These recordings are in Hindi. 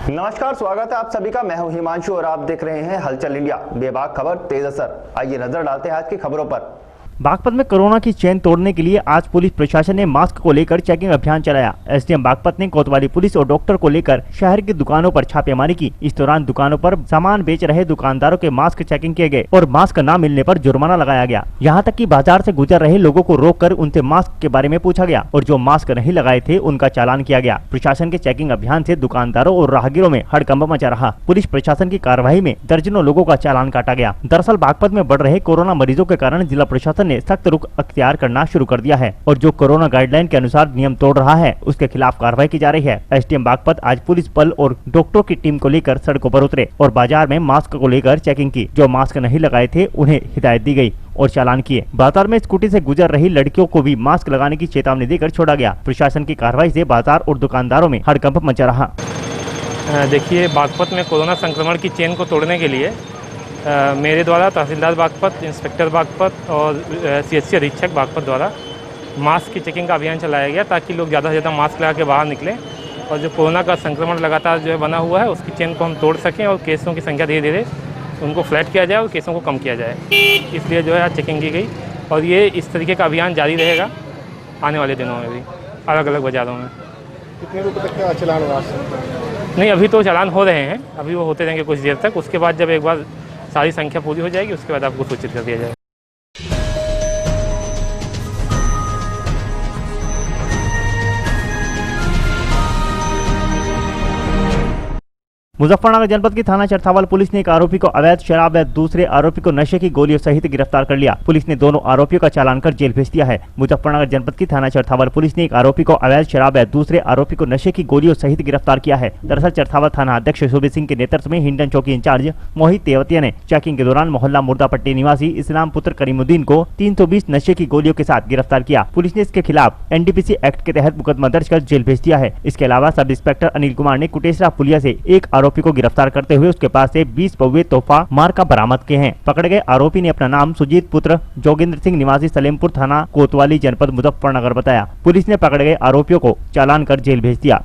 नमस्कार, स्वागत है आप सभी का। मैं हूं हिमांशु और आप देख रहे हैं हलचल इंडिया। बेबाक खबर तेज असर। आइए नजर डालते हैं आज की खबरों पर। बागपत में कोरोना की चेन तोड़ने के लिए आज पुलिस प्रशासन ने मास्क को लेकर चेकिंग अभियान चलाया। एसडीएम बागपत ने कोतवाली पुलिस और डॉक्टर को लेकर शहर की दुकानों पर छापेमारी की। इस दौरान दुकानों पर सामान बेच रहे दुकानदारों के मास्क चेकिंग किए गए और मास्क न मिलने पर जुर्माना लगाया गया। यहाँ तक कि बाजार से गुजर रहे लोगों को रोककर उनसे मास्क के बारे में पूछा गया और जो मास्क नहीं लगाए थे उनका चालान किया गया। प्रशासन के चेकिंग अभियान से दुकानदारों और राहगीरों में हड़कंप मचा रहा। पुलिस प्रशासन की कार्रवाई में दर्जनों लोगों का चालान काटा गया। दरअसल बागपत में बढ़ रहे कोरोना मरीजों के कारण जिला प्रशासन ने सख्त रुख अख्तियार करना शुरू कर दिया है और जो कोरोना गाइडलाइन के अनुसार नियम तोड़ रहा है उसके खिलाफ कार्रवाई की जा रही है। एसडीएम बागपत आज पुलिस बल और डॉक्टरों की टीम को लेकर सड़कों पर उतरे और बाजार में मास्क को लेकर चेकिंग की। जो मास्क नहीं लगाए थे उन्हें हिदायत दी गई और चालान किए। बाजार में स्कूटी से गुजर रही लड़कियों को भी मास्क लगाने की चेतावनी देकर छोड़ा गया। प्रशासन की कार्रवाई से बाजार और दुकानदारों में हड़कंप मचा रहा। देखिए, बागपत में कोरोना संक्रमण की चेन को तोड़ने के लिए मेरे द्वारा तहसीलदार बागपत, इंस्पेक्टर बागपत और सीएचसी अधीक्षक बागपत द्वारा मास्क की चेकिंग का अभियान चलाया गया ताकि लोग ज़्यादा से ज़्यादा मास्क लगा के बाहर निकलें और जो कोरोना का संक्रमण लगातार जो है बना हुआ है उसकी चेन को हम तोड़ सकें और केसों की संख्या धीरे धीरे उनको फ्लैट किया जाए और केसों को कम किया जाए। इसलिए जो है आज चेकिंग की गई और ये इस तरीके का अभियान जारी रहेगा आने वाले दिनों में भी अलग अलग बाज़ारों में। कितने रुपये तक का चालान हुआ? नहीं, अभी तो चालान हो रहे हैं, अभी वो होते रहेंगे कुछ देर तक। उसके बाद जब एक बार सारी संख्या पूरी हो जाएगी उसके बाद आपको सूचित कर दिया जाएगा। मुजफ्फरनगर जनपद की थाना चरथावल पुलिस ने एक आरोपी को अवैध शराब व दूसरे आरोपी को नशे की गोलियों सहित गिरफ्तार कर लिया। पुलिस ने दोनों आरोपियों का चालान कर जेल भेज दिया है। मुजफ्फरनगर जनपद की थाना चरथावल पुलिस ने एक आरोपी को अवैध शराब व दूसरे आरोपी को नशे की गोलियों सहित गिरफ्तार किया है। दरअसल चरथावल थाना अध्यक्ष सुबीर सिंह के नेतृत्व में हिंडन चौकी इंचार्ज मोहित तेवतिया ने चेकिंग के दौरान मोहल्ला मुर्दापट्टी निवासी इस्लाम पुत्र करीमुद्दीन को 320 नशे की गोलियों के साथ गिरफ्तार किया। पुलिस ने इसके खिलाफ एनडीपीसी एक्ट के तहत मुकदमा दर्ज कर जेल भेज दिया है। इसके अलावा सब इंस्पेक्टर अनिल कुमार ने कुटेसरा पुलिया से एक आरोपी को गिरफ्तार करते हुए उसके पास से 20 पौवे तोहफा मार्का बरामद किए हैं। पकड़े गए आरोपी ने अपना नाम सुजीत पुत्र जोगेंद्र सिंह निवासी सलेमपुर थाना कोतवाली जनपद मुजफ्फरनगर बताया। पुलिस ने पकड़े गए आरोपियों को चालान कर जेल भेज दिया।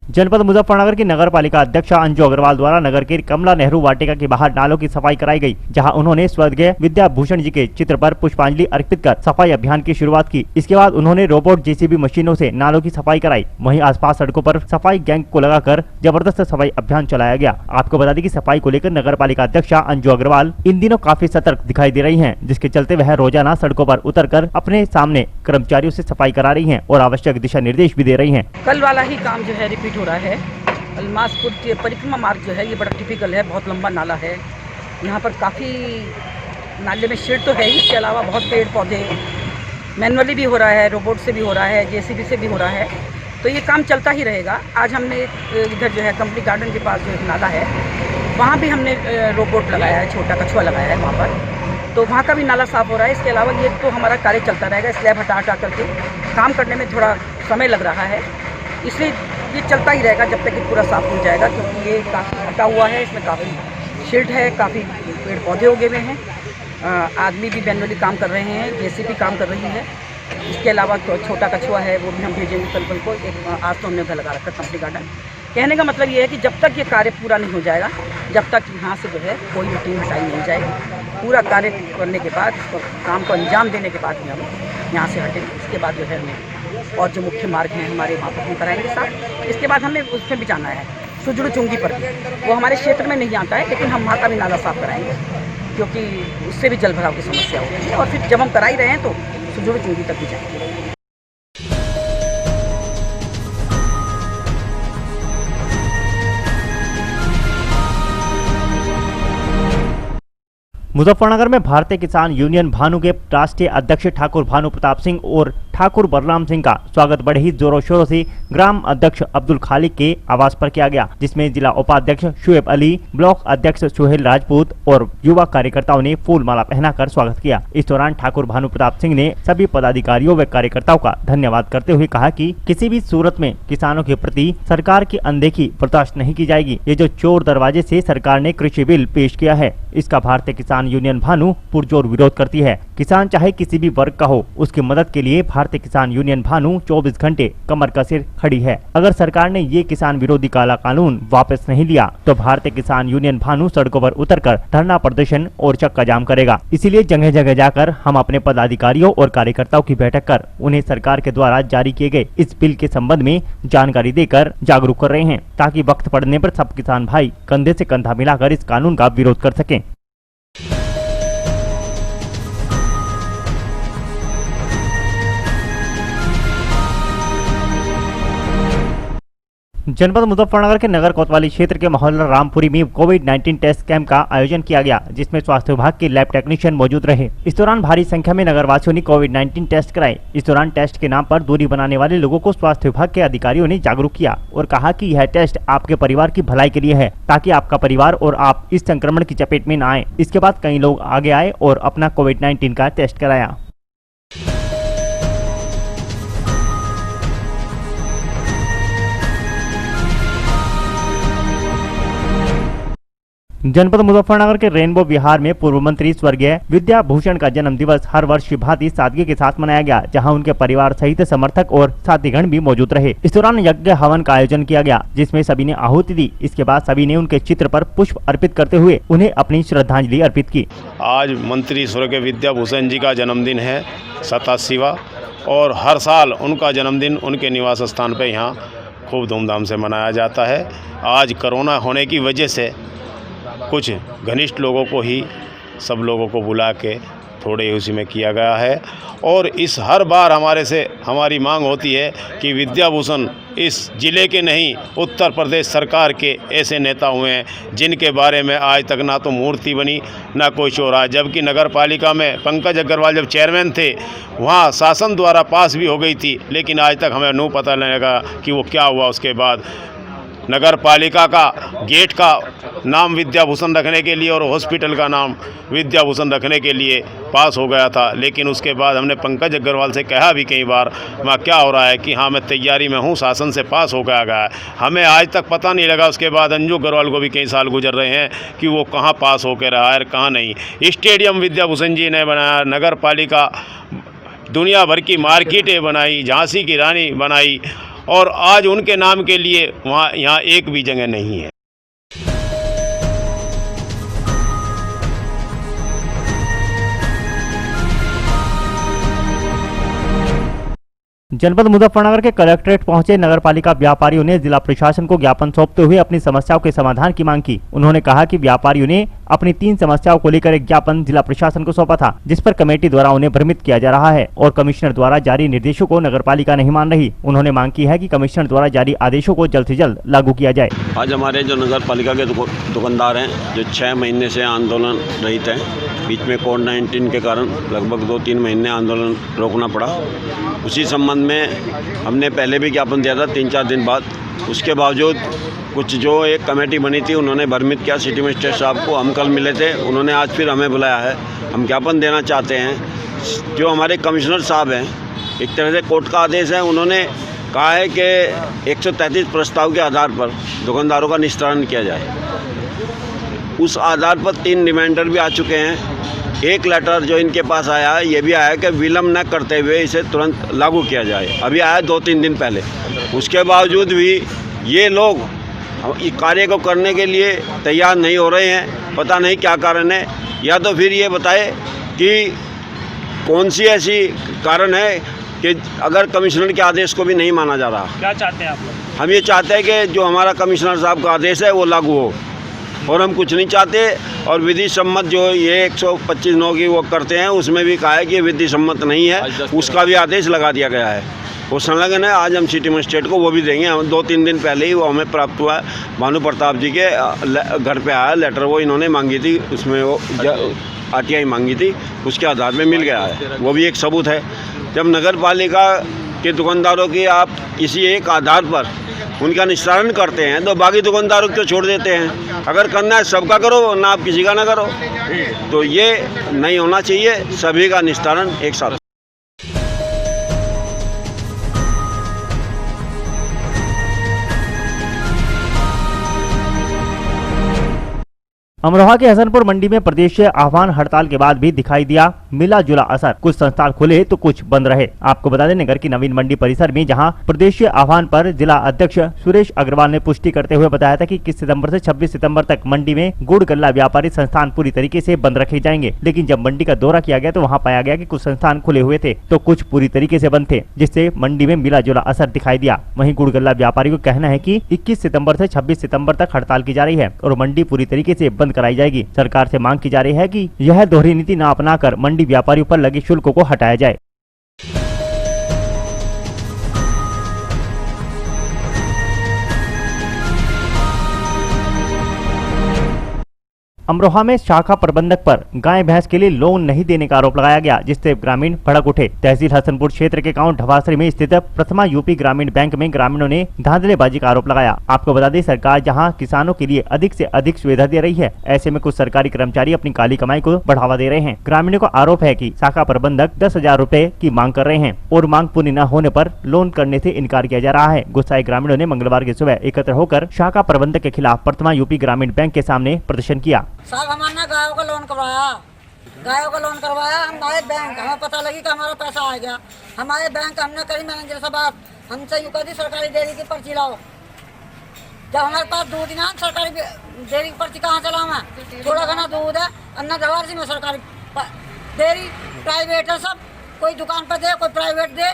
जनपद मुजफ्फरनगर की नगर पालिका अध्यक्षा अंजू अग्रवाल द्वारा नगर के कमला नेहरू वाटिका के बाहर नालों की सफाई कराई गई, जहां उन्होंने स्वर्गीय विद्याभूषण जी के चित्र पर पुष्पांजलि अर्पित कर सफाई अभियान की शुरुआत की। इसके बाद उन्होंने रोबोट जेसीबी मशीनों से नालों की सफाई कराई। वहीं आसपास सड़कों पर सफाई गैंग को लगाकर जबरदस्त सफाई अभियान चलाया गया। आपको बता दें कि सफाई को लेकर नगर पालिका अध्यक्षा अंजू अग्रवाल इन दिनों काफी सतर्क दिखाई दे रही है, जिसके चलते वह रोजाना सड़कों पर उतर कर अपने सामने कर्मचारियों से सफाई करा रही है और आवश्यक दिशा निर्देश भी दे रही है। कल वाला ही काम जो है रिपीट हो रहा है। अलमासपुर के परिक्रमा मार्ग जो है ये बड़ा टिपिकल है, बहुत लंबा नाला है। यहाँ पर काफ़ी नाले में शेड तो है ही, इसके अलावा बहुत पेड़ पौधे मैनुअली भी हो रहा है, रोबोट से भी हो रहा है, जेसीबी से भी हो रहा है, तो ये काम चलता ही रहेगा। आज हमने इधर जो है कंपनी गार्डन के पास जो एक नाला है वहाँ भी हमने रोबोट लगाया है, छोटा कछुआ लगाया है वहाँ पर, तो वहाँ का भी नाला साफ़ हो रहा है। इसके अलावा ये तो हमारा कार्य चलता रहेगा। स्लैब हटा हटा करके काम करने में थोड़ा समय लग रहा है, इसलिए ये चलता ही रहेगा जब तक कि पूरा साफ हो जाएगा, क्योंकि ये काफ़ी हटा हुआ है, इसमें काफ़ी शील्ड है, काफ़ी पेड़ पौधे उगे हुए हैं, आदमी भी मैनुअली काम कर रहे हैं, जेसीबी काम कर रही है। इसके अलावा छोटा कछुआ है वो भी हम भेजेंगे कल को। एक आज तो हमने उधर लगा रखा कंपनी गार्डन। कहने का मतलब ये है कि जब तक ये कार्य पूरा नहीं हो जाएगा, जब तक यहाँ से जो है कोई भी टीम हटाई नहीं जाएगी। पूरा कार्य करने के बाद, काम को अंजाम देने के बाद ही हम यहाँ से हटेंगे। इसके बाद जो है हमें और जो मुख्य मार्ग हैं हमारे वहाँ पर हम कराएंगे साथ। इसके बाद हमें उसमें भी जाना है सुजड़ू चुंगी पर भी, वो हमारे क्षेत्र में नहीं आता है, लेकिन हम वहाँ का भी नाला साफ कराएंगे, क्योंकि उससे भी जल भराव की समस्या होती है। और फिर जब हम करा ही रहे हैं तो सुजड़ू चुंगी तक भी जाएंगे। मुजफ्फरनगर में भारतीय किसान यूनियन भानु के राष्ट्रीय अध्यक्ष ठाकुर भानु प्रताप सिंह और ठाकुर बलराम सिंह का स्वागत बड़े ही जोरों शोरों से ग्राम अध्यक्ष अब्दुल खालिक के आवास पर किया गया, जिसमें जिला उपाध्यक्ष शुएब अली, ब्लॉक अध्यक्ष सुहेल राजपूत और युवा कार्यकर्ताओं ने फूल माला पहनाकर स्वागत किया। इस दौरान ठाकुर भानु प्रताप सिंह ने सभी पदाधिकारियों व कार्यकर्ताओं का धन्यवाद करते हुए कहा कि किसी भी सूरत में किसानों के प्रति सरकार की अनदेखी बर्दाश्त नहीं की जाएगी। ये जो चोर दरवाजे से सरकार ने कृषि बिल पेश किया है, इसका भारतीय किसान किसान यूनियन भानु पुरजोर विरोध करती है। किसान चाहे किसी भी वर्ग का हो, उसकी मदद के लिए भारतीय किसान यूनियन भानु 24 घंटे कमर कसे खड़ी है। अगर सरकार ने ये किसान विरोधी काला कानून वापस नहीं लिया तो भारतीय किसान यूनियन भानु सड़कों पर उतरकर धरना प्रदर्शन और चक्का जाम करेगा। इसीलिए जगह जगह जाकर हम अपने पदाधिकारियों और कार्यकर्ताओं की बैठक कर उन्हें सरकार के द्वारा जारी किए गए इस बिल के संबंध में जानकारी देकर जागरूक कर रहे हैं, ताकि वक्त पड़ने पर सब किसान भाई कंधे से कंधा मिलाकर इस कानून का विरोध कर सकें। जनपद मुजफ्फरनगर के नगर कोतवाली क्षेत्र के मोहल्ला रामपुरी में कोविड-19 टेस्ट कैंप का आयोजन किया गया, जिसमें स्वास्थ्य विभाग के लैब टेक्नीशियन मौजूद रहे। इस दौरान भारी संख्या में नगरवासियों ने कोविड-19 टेस्ट कराए। इस दौरान टेस्ट के नाम पर दूरी बनाने वाले लोगों को स्वास्थ्य विभाग के अधिकारियों ने जागरूक किया और कहा कि यह टेस्ट आपके परिवार की भलाई के लिए है, ताकि आपका परिवार और आप इस संक्रमण की चपेट में न आए। इसके बाद कई लोग आगे आए और अपना कोविड-19 का टेस्ट कराया। जनपद मुजफ्फरनगर के रेनबो विहार में पूर्व मंत्री स्वर्गीय विद्या भूषण का जन्म दिवस हर वर्ष की भांति सादगी के साथ मनाया गया, जहां उनके परिवार सहित समर्थक और साथीगण भी मौजूद रहे। इस दौरान यज्ञ हवन का आयोजन किया गया, जिसमें सभी ने आहुति दी। इसके बाद सभी ने उनके चित्र पर पुष्प अर्पित करते हुए उन्हें अपनी श्रद्धांजलि अर्पित की। आज मंत्री स्वर्गीय विद्या भूषण जी का जन्मदिन है 87वां, और हर साल उनका जन्मदिन उनके निवास स्थान पर यहाँ खूब धूमधाम से मनाया जाता है। आज कोरोना होने की वजह से कुछ घनिष्ठ लोगों को ही सब लोगों को बुला के थोड़े उसी में किया गया है। और इस हर बार हमारी मांग होती है कि विद्या भूषण इस जिले के नहीं, उत्तर प्रदेश सरकार के ऐसे नेता हुए हैं जिनके बारे में आज तक ना तो मूर्ति बनी ना कोई चौराहा। जबकि नगर पालिका में पंकज अग्रवाल जब चेयरमैन थे, वहाँ शासन द्वारा पास भी हो गई थी, लेकिन आज तक हमें नहीं पता लगा कि वो क्या हुआ। उसके बाद नगर पालिका का गेट का नाम विद्या भूषण रखने के लिए और हॉस्पिटल का नाम विद्या भूषण रखने के लिए पास हो गया था, लेकिन उसके बाद हमने पंकज अग्रवाल से कहा भी कई बार वहाँ क्या हो रहा है कि हाँ मैं तैयारी में हूँ, शासन से पास हो गया है। हमें आज तक पता नहीं लगा। उसके बाद अंजू अग्रवाल को भी कई साल गुजर रहे हैं कि वो कहाँ पास होकर रहा है और कहाँ नहीं। स्टेडियम विद्या भूषण जी ने बनाया, नगर पालिका दुनिया भर की मार्केटें बनाई, झांसी की रानी बनाई, और आज उनके नाम के लिए यहाँ एक भी जगह नहीं है। जनपद मुजफ्फरनगर के कलेक्ट्रेट पहुंचे नगरपालिका व्यापारियों ने जिला प्रशासन को ज्ञापन सौंपते हुए अपनी समस्याओं के समाधान की मांग की। उन्होंने कहा कि व्यापारियों ने अपनी 3 समस्याओं को लेकर एक ज्ञापन जिला प्रशासन को सौंपा था, जिस पर कमेटी द्वारा उन्हें भ्रमित किया जा रहा है और कमिश्नर द्वारा जारी निर्देशों को नगरपालिका नहीं मान रही। उन्होंने मांग की है कि कमिश्नर द्वारा जारी आदेशों को जल्द से जल्द लागू किया जाए। आज हमारे जो नगर पालिका के दुकानदार हैं, जो 6 महीने से आंदोलन रहित हैं, बीच में कोविड-19 के कारण लगभग 2-3 महीने आंदोलन रोकना पड़ा। उसी संबंध में हमने पहले भी ज्ञापन दिया था 3-4 दिन बाद। उसके बावजूद कुछ जो एक कमेटी बनी थी उन्होंने भ्रमित किया सिटी मजिस्ट्रेट साहब को। हम कल मिले थे, उन्होंने आज फिर हमें बुलाया है। हम ज्ञापन देना चाहते हैं, जो हमारे कमिश्नर साहब हैं, एक तरह से कोर्ट का आदेश है, उन्होंने कहा है कि 133 प्रस्ताव के आधार पर दुकानदारों का निस्तारण किया जाए। उस आधार पर 3 रिमाइंडर भी आ चुके हैं। एक लेटर जो इनके पास आया है, ये भी आया है कि विलम्ब न करते हुए इसे तुरंत लागू किया जाए। अभी आया 2-3 दिन पहले। उसके बावजूद भी ये लोग इस कार्य को करने के लिए तैयार नहीं हो रहे हैं। पता नहीं क्या कारण है, या तो फिर ये बताए कि कौन सी ऐसी कारण है कि अगर कमिश्नर के आदेश को भी नहीं माना जा रहा। क्या चाहते हैं आप लोग? हम ये चाहते हैं कि जो हमारा कमिश्नर साहब का आदेश है वो लागू हो, और हम कुछ नहीं चाहते। और विधि सम्मत जो ये 125(9) की वो करते हैं, उसमें भी कहा है कि विधि सम्मत नहीं है, उसका भी आदेश लगा दिया गया है। वो संलग्न है। आज हम सिटी मजिस्ट्रेट को वो भी देंगे। हम 2-3 दिन पहले ही वो हमें प्राप्त हुआ है। भानु प्रताप जी के घर पे आया लेटर, वो इन्होंने मांगी थी, उसमें वो RTI मांगी थी, उसके आधार में मिल गया है। वो भी एक सबूत है। जब नगर पालिका के दुकानदारों की आप किसी एक आधार पर उनका निस्तारण करते हैं तो बाकी दुकानदारों को छोड़ देते हैं। अगर करना है सबका करो, ना आप किसी का ना करो। तो ये नहीं होना चाहिए, सभी का निस्तारण एक साथ। अमरोहा के हसनपुर मंडी में प्रदेश से आह्वान हड़ताल के बाद भी दिखाई दिया मिला जुला असर। कुछ संस्थान खुले तो कुछ बंद रहे। आपको बता दें, नगर की नवीन मंडी परिसर में जहां प्रदेश के आह्वान पर जिला अध्यक्ष सुरेश अग्रवाल ने पुष्टि करते हुए बताया था कि 21 सितंबर से 26 सितंबर तक मंडी में गुड़ गल्ला व्यापारी संस्थान पूरी तरीके से बंद रखे जाएंगे। लेकिन जब मंडी का दौरा किया गया तो वहाँ पाया गया कि कुछ संस्थान खुले हुए थे तो कुछ पूरी तरीके से बंद थे, जिससे मंडी में मिला जुला असर दिखाई दिया। वहीं गुड़ गल्ला व्यापारी को कहना है कि 21 सितंबर से 26 सितंबर तक हड़ताल की जा रही है और मंडी पूरी तरीके से बंद कराई जाएगी। सरकार से मांग की जा रही है कि यह दोहरी नीति न अपनाकर मंडी व्यापारियों पर लगे शुल्क को हटाया जाए। अमरोहा में शाखा प्रबंधक पर गाय भैंस के लिए लोन नहीं देने का आरोप लगाया गया, जिससे ग्रामीण भड़क उठे। तहसील हसनपुर क्षेत्र के गांव ढवासरी में स्थित प्रथमा यूपी ग्रामीण बैंक में ग्रामीणों ने धांधलेबाजी का आरोप लगाया। आपको बता दें, सरकार जहां किसानों के लिए अधिक से अधिक सुविधा दे रही है, ऐसे में कुछ सरकारी कर्मचारी अपनी काली कमाई को बढ़ावा दे रहे हैं। ग्रामीणों का आरोप है कि शाखा प्रबंधक 10,000 रूपए की मांग कर रहे हैं और मांग पूरी न होने पर लोन करने से इनकार किया जा रहा है। गुस्साए ग्रामीणों ने मंगलवार की सुबह एकत्र होकर शाखा प्रबंधक के खिलाफ प्रथमा यूपी ग्रामीण बैंक के सामने प्रदर्शन किया। साहब, हमारे गायों का लोन करवाया, हम आए बैंक, हमें पता लगी कि हमारा पैसा आ गया। हमारे बैंक हमने करी मैनेजर साहब बात, हमसे यूँ करी सरकारी डेयरी की पर्ची लाओ। जब हमारे पास दूध ही ना, सरकारी डेयरी की पर्ची कहाँ चलाऊँ मैं? थोड़ा घना दूध है, अन्ना जवार में सरकारी डेयरी प्राइवेट है सब, कोई दुकान पर दे, कोई प्राइवेट दे।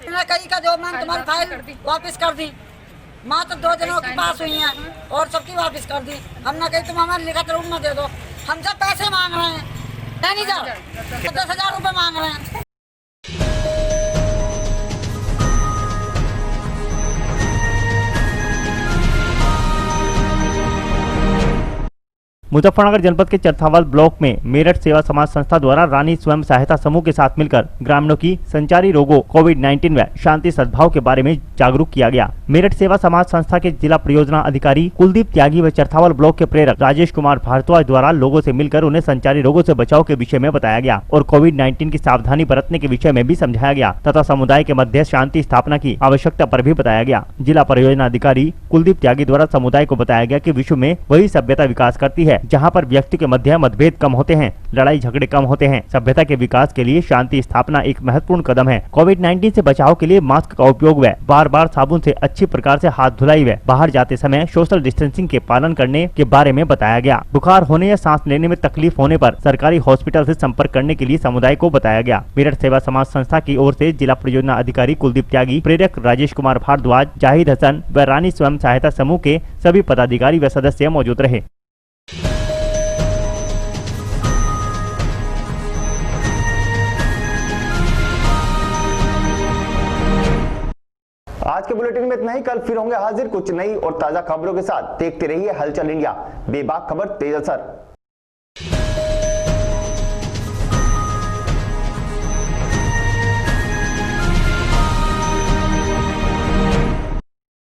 कहीं का जो मैंने तुम्हारी फाइल वापस कर दी, मात्र 2 दिनों की पास हुई हैं और सबकी वापस कर दी। हमने कही तुम हमारे लिखित रूप में दे दो। हमसे पैसे मांग रहे हैं, मैनेजर 10,000 रुपये मांग रहे हैं। मुजफ्फरनगर जनपद के चरथावल ब्लॉक में मेरठ सेवा समाज संस्था द्वारा रानी स्वयं सहायता समूह के साथ मिलकर ग्रामीणों की संचारी रोगों, कोविड-19 व शांति सद्भाव के बारे में जागरूक किया गया। मेरठ सेवा समाज संस्था के जिला परियोजना अधिकारी कुलदीप त्यागी व चरथावल ब्लॉक के प्रेरक राजेश कुमार भारद्वाज द्वारा लोगों से मिलकर उन्हें संचारी रोगों से बचाव के विषय में बताया गया और कोविड-19 की सावधानी बरतने के विषय में भी समझाया गया तथा समुदाय के मध्य शांति स्थापना की आवश्यकता पर भी बताया गया। जिला परियोजना अधिकारी कुलदीप त्यागी द्वारा समुदाय को बताया गया कि विश्व में वही सभ्यता विकास करती है जहां पर व्यक्ति के मध्य मतभेद कम होते हैं, लड़ाई झगड़े कम होते हैं। सभ्यता के विकास के लिए शांति स्थापना एक महत्वपूर्ण कदम है। कोविड-19 से बचाव के लिए मास्क का उपयोग व बार-बार साबुन से अच्छी प्रकार से हाथ धुलाई व बाहर जाते समय सोशल डिस्टेंसिंग के पालन करने के बारे में बताया गया। बुखार होने या सांस लेने में तकलीफ होने पर सरकारी हॉस्पिटल से संपर्क करने के लिए समुदाय को बताया गया। मेरठ सेवा समाज संस्था की ओर से जिला परियोजना अधिकारी कुलदीप त्यागी, प्रेरक राजेश कुमार भारद्वाज, जाहिद हसन व रानी स्वयं सहायता समूह के सभी पदाधिकारी व सदस्य मौजूद रहे। आज के बुलेटिन में इतना ही। कल फिर होंगे हाजिर कुछ नई और ताजा खबरों के साथ। देखते रहिए हलचल इंडिया, बेबाक खबर तेज असर।